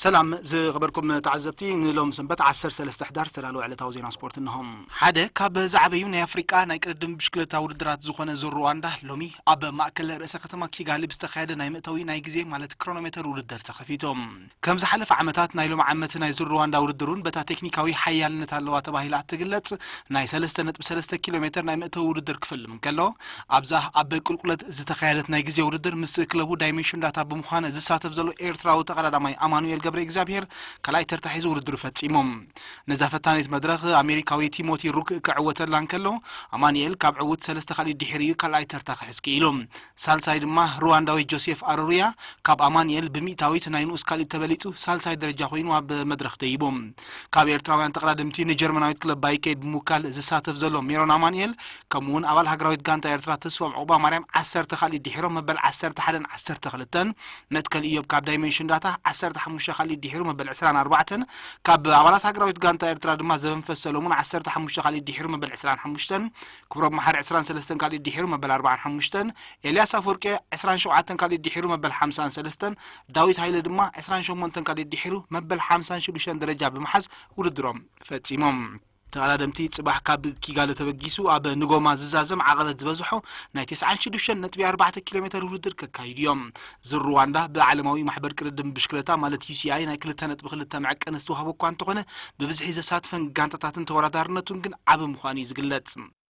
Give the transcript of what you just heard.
سلام زغبركم تعزبتي نلوم سنبت 10-11 تلالو على توزيع سبورت انهم حدا كاب زعبيو نا افريقيا نا يقدم بشكلتا ودرات زخونه زرواندا لومي اب ماكل رئيس ከተማ ኪጋሊ ብስተኻየደ ናይ መእተዊ ናይ ግዜ ማለት ክሮኖሜተር ውድድር ተኸፊቶም ከም ዝሓለፈ ዓመታት ናይ ሎም ዓመት ናይ ዝሩዋንዳ ውድድሩን በታ ቴክኒካዊ ሓያልነት ኣለዋ ተባሂላ ትግለጽ ናይ 3.3 ኪሎ ሜትር ናይ መእተዊ ውድድር ክፍልም ከሎ ኣብዛ ኣብ ቁልቁለት ዝተኻየደት ናይ ግዜ ውድድር ምስ ክለቡ ዳይሜንሽን ዳታ ብምዃነ ዝሳተፍ ዘሎ ኤርትራዊ ተቀዳዳማይ አማኑኤል ገብረ እግዚአብሔር ከላይ ተርታሒዙ ውድድሩ ፈጺሞም ነዛፈታኒት መድረኽ አሜሪካዊ ቲሞቲ ሩክ ከዕወተላን ከሎ አማኑኤል ካብ ዕውት 3 ኻሊ ድሕሪዩ ከላይ ተርታኺ ሕስኪኢሎም ሳልሳይ ድማ ሩዋንዳዊ ጆሴፍ አሮሪያ ካብ አማኑኤል በሚታዊት ናይ ንኡስ ካሊ ተበሊጹ ሳልሳይ ደረጃ ኮይኑ ኣብ መድረኽ ደይቦም ካብ ኤርትራውያን ተቀዳድምቲ ንጀርመናዊት ክለብ ባይኬድ ሙካል ዝሳተፍ ዘሎ ሜሮን አማኑኤል ከምውን አባል ሃገራዊት ጋንታ ኤርትራ ተስፋም ዑባ ማርያም 10 ኻሊ ድሕሮም መበል 11-12 ነትከል ኢዮብ ካብ ዳይሜንሽን ዳታ 15 ኻሊ ድሕሩ መበል 24 ካብ አባላት ሃገራዊት ጋንታ ኤርትራ ድማ ዘመንፈስ ሰሎሞን 15 ኻሊ ድሕሩ መበል 25 ክብሮም መሐር 23 ኻሊ ድሕሩ መበል 45 ኤልያስ አፈወርቂ 27 ኻሊ ድሕሩ መበል 53 ዳዊት ሃይለ ድማ 28 ኻሊ ድሕሩ መበል 56 ደረጃ በመሐዝ ውድድሮም ፈጺሞም ተቀዳደምቲ ጽባህ ካብ ኪጋሊ ተበጊሱ ኣብ ንጎማ ዝዛዘም ዓቀበት ዝበዝሖ ናይ 96.4 ኪሎ ሜትር ውድድር ከካይድዮም ዝሩዋንዳ ብዓለማዊ ማሕበር ቅድድም ብሽክለታ ማለት UCI ናይ 2.2 መዐቀን ዝተዋህቦ እኳ እንተኾነ ብብዝሒ ዘሳትፈን ጋንታታትን ተወዳዳርነቱን ግን ዓብ ምዃኑ ዝግለጽ